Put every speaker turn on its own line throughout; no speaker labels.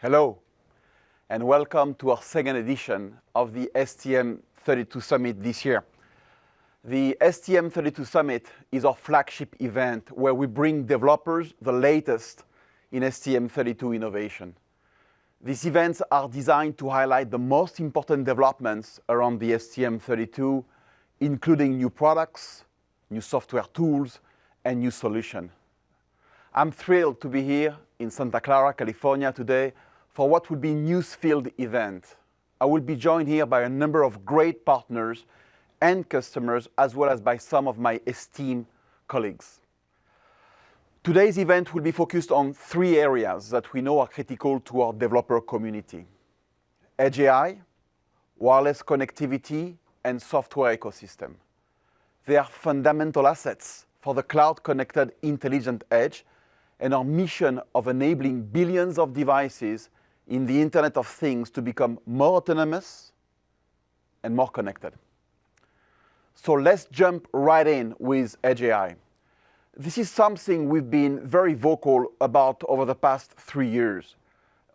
Hello, and welcome to our second edition of the STM32 Summit this year. The STM32 Summit is our flagship event where we bring developers the latest in STM32 innovation. These events are designed to highlight the most important developments around the STM32, including new products, new software tools, and new solutions. I'm thrilled to be here in Santa Clara, California today for what will be a news-filled event. I will be joined here by a number of great partners and customers, as well as by some of my esteemed colleagues. Today's event will be focused on three areas that we know are critical to our developer community: Edge AI, wireless connectivity, and software ecosystem. They are fundamental assets for the cloud-connected intelligent edge and our mission of enabling billions of devices in the Internet of Things to become more autonomous and more connected. So let's jump right in with Edge AI. This is something we've been very vocal about over the past 3 years.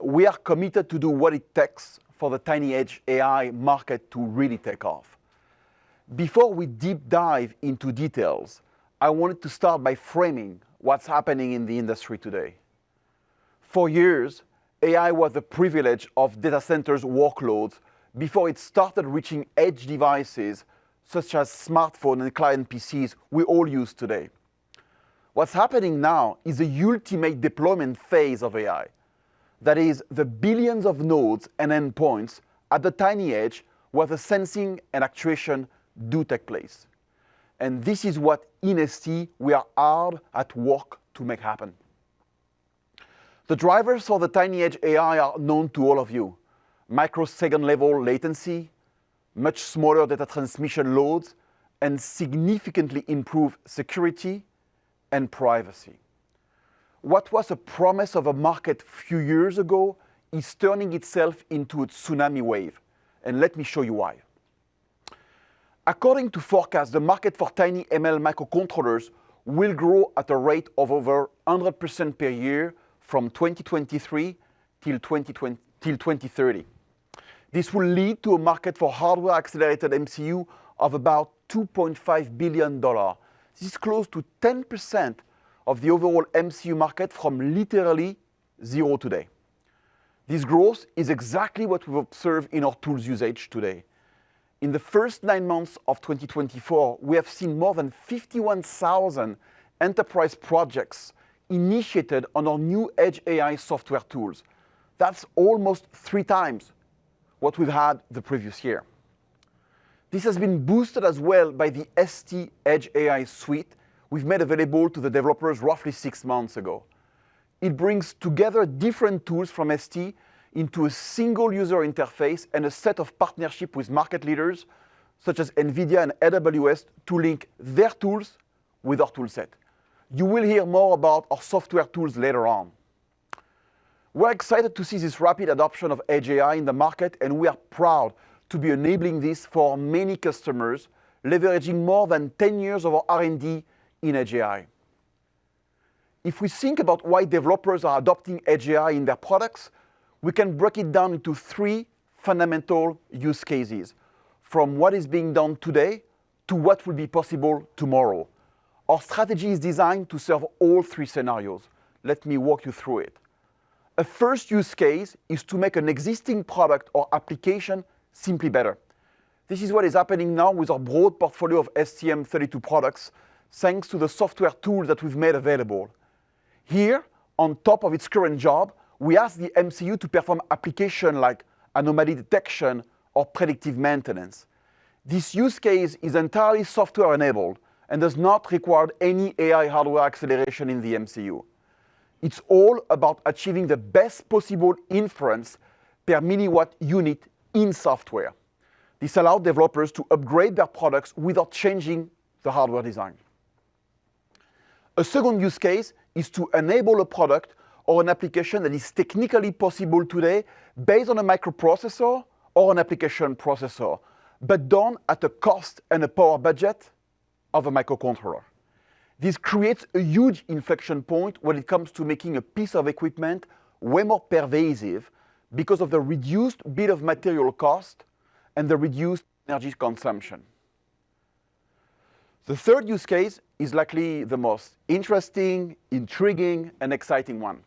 We are committed to do what it takes for the tiny edge AI market to really take off. Before we deep dive into details, I wanted to start by framing what's happening in the industry today. For years, AI was the privilege of data centers' workloads before it started reaching edge devices such as smartphones and client PCs we all use today. What's happening now is the ultimate deployment phase of AI. That is, the billions of nodes and endpoints at the tiny edge where the sensing and actuation do take place. And this is what in ST we are hard at work to make happen. The drivers for the tiny edge AI are known to all of you: microsecond level latency, much smaller data transmission loads, and significantly improved security and privacy. What was a promise of a market a few years ago is turning itself into a tsunami wave. And let me show you why. According to forecasts, the market for tiny ML microcontrollers will grow at a rate of over 100% per year from 2023 till 2030. This will lead to a market for hardware-accelerated MCU of about $2.5 billion. This is close to 10% of the overall MCU market from literally zero today. This growth is exactly what we've observed in our tools usage today. In the first 9 months of 2024, we have seen more than 51,000 enterprise projects initiated on our new Edge AI software tools. That's almost 3 times what we've had the previous year. This has been boosted as well by the ST Edge AI suite we've made available to the developers roughly 6 months ago. It brings together different tools from ST into a single user interface and a set of partnerships with market leaders such as NVIDIA and AWS to link their tools with our toolset. You will hear more about our software tools later on. We're excited to see this rapid adoption of Edge AI in the market, and we are proud to be enabling this for many customers, leveraging more than 10 years of our R&D in Edge AI. If we think about why developers are adopting Edge AI in their products, we can break it down into 3 fundamental use cases, from what is being done today to what will be possible tomorrow. Our strategy is designed to serve all 3 scenarios. Let me walk you through it. A first use case is to make an existing product or application simply better. This is what is happening now with our broad portfolio of STM32 products, thanks to the software tools that we've made available. Here, on top of its current job, we ask the MCU to perform applications like anomaly detection or predictive maintenance. This use case is entirely software-enabled and does not require any AI hardware acceleration in the MCU. It's all about achieving the best possible inference per milliwatt unit in software. This allows developers to upgrade their products without changing the hardware design. A second use case is to enable a product or an application that is technically possible today based on a microprocessor or an application processor, but done at a cost and a power budget of a microcontroller. This creates a huge inflection point when it comes to making a piece of equipment way more pervasive because of the reduced bill of material cost and the reduced energy consumption. The third use case is likely the most interesting, intriguing, and exciting one.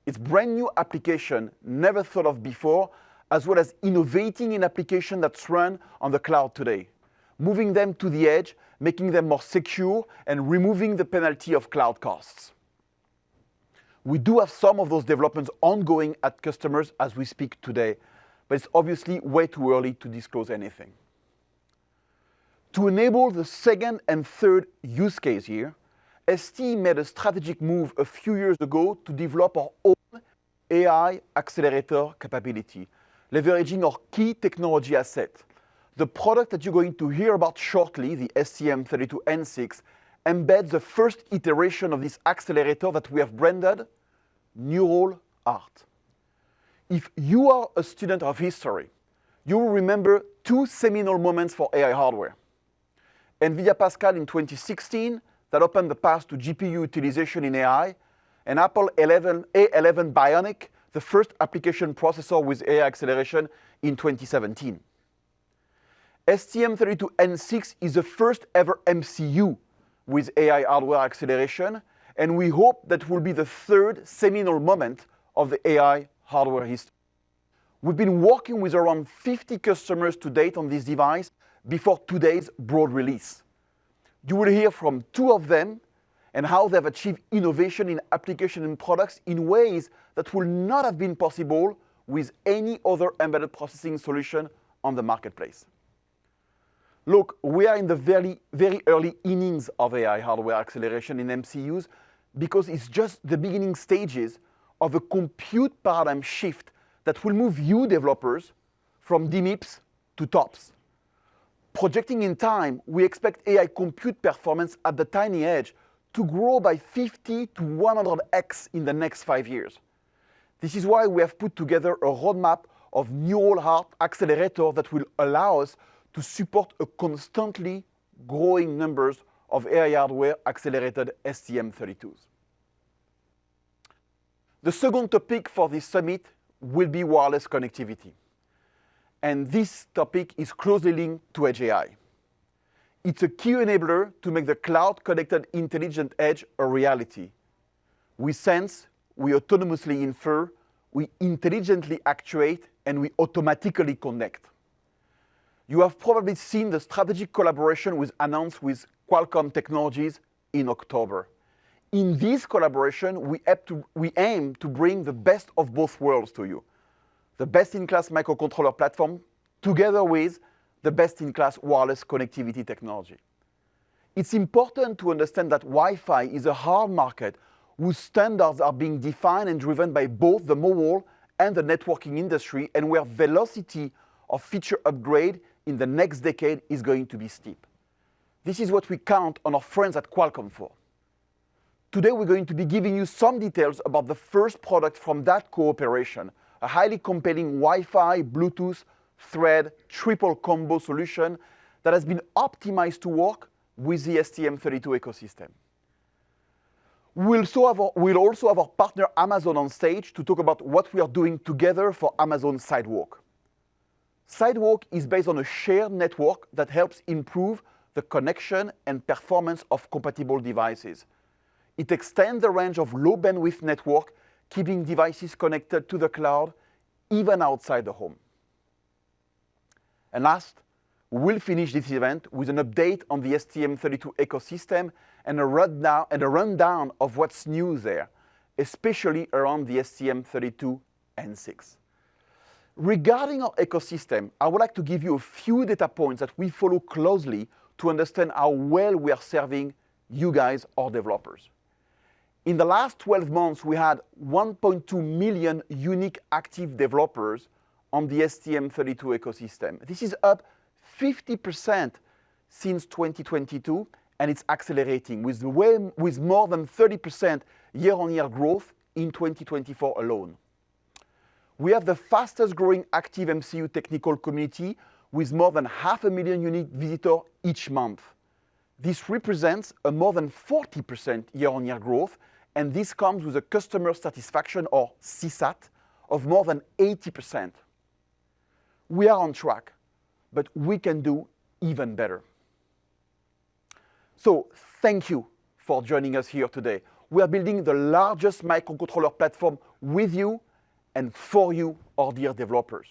It's brand new application never thought of before, as well as innovating in applications that's run on the cloud today, moving them to the edge, making them more secure, and removing the penalty of cloud costs. We do have some of those developments ongoing at customers as we speak today, but it's obviously way too early to disclose anything. To enable the second and third use case here, ST made a strategic move a few years ago to develop our own AI accelerator capability, leveraging our key technology asset. The product that you're going to hear about shortly, the STM32N6, embeds the first iteration of this accelerator that we have branded Neural Art. If you are a student of history, you will remember two seminal moments for AI hardware. NVIDIA Pascal in 2016, that opened the path to GPU utilization in AI, and Apple A11 Bionic, the first application processor with AI acceleration in 2017. STM32N6 is the first ever MCU with AI hardware acceleration, and we hope that will be the third seminal moment of the AI hardware history. We've been working with around 50 customers to date on this device before today's broad release. You will hear from two of them and how they've achieved innovation in application and products in ways that would not have been possible with any other embedded processing solution on the marketplace. Look, we are in the very, very early innings of AI hardware acceleration in MCUs because it's just the beginning stages of a compute paradigm shift that will move you developers from DMIPS to TOPS. Projecting in time, we expect AI compute performance at the tiny edge to grow by 50 to 100x in the next 5 years. This is why we have put together a roadmap of neural art accelerator that will allow us to support a constantly growing numbers of AI hardware accelerated STM32s. The second topic for this summit will be wireless connectivity. And this topic is closely linked to Edge AI. It's a key enabler to make the cloud-connected intelligent edge a reality. We sense, we autonomously infer, we intelligently actuate, and we automatically connect. You have probably seen the strategic collaboration was announced with Qualcomm Technologies in October. In this collaboration, we aim to bring the best of both worlds to you. The best-in-class microcontroller platform together with the best-in-class wireless connectivity technology. It's important to understand that Wi-Fi is a hard market whose standards are being defined and driven by both the mobile and the networking industry, and where velocity of feature upgrade in the next decade is going to be steep. This is what we count on our friends at Qualcomm for. Today we're going to be giving you some details about the first product from that cooperation, a highly compelling Wi-Fi, Bluetooth, Thread, triple combo solution that has been optimized to work with the STM32 ecosystem. We'll also have our partner Amazon on stage to talk about what we are doing together for Amazon Sidewalk. Sidewalk is based on a shared network that helps improve the connection and performance of compatible devices. It extends the range of low bandwidth network, keeping devices connected to the cloud, even outside the home. And last, we'll finish this event with an update on the STM32 ecosystem and a rundown of what's new there, especially around the STM32 N6. Regarding our ecosystem, I would like to give you a few data points that we follow closely to understand how well we are serving you guys, our developers. In the last 12 months, we had 1.2 million unique active developers on the STM32 ecosystem. This is up 50% since 2022, and it's accelerating with more than 30% year-on-year growth in 2024 alone. We have the fastest growing active MCU technical community with more than 500,000 unique visitors each month. This represents a more than 40% year-on-year growth, and this comes with a customer satisfaction, or CSAT, of more than 80%. We are on track, but we can do even better. So thank you for joining us here today. We are building the largest microcontroller platform with you and for you, our dear developers.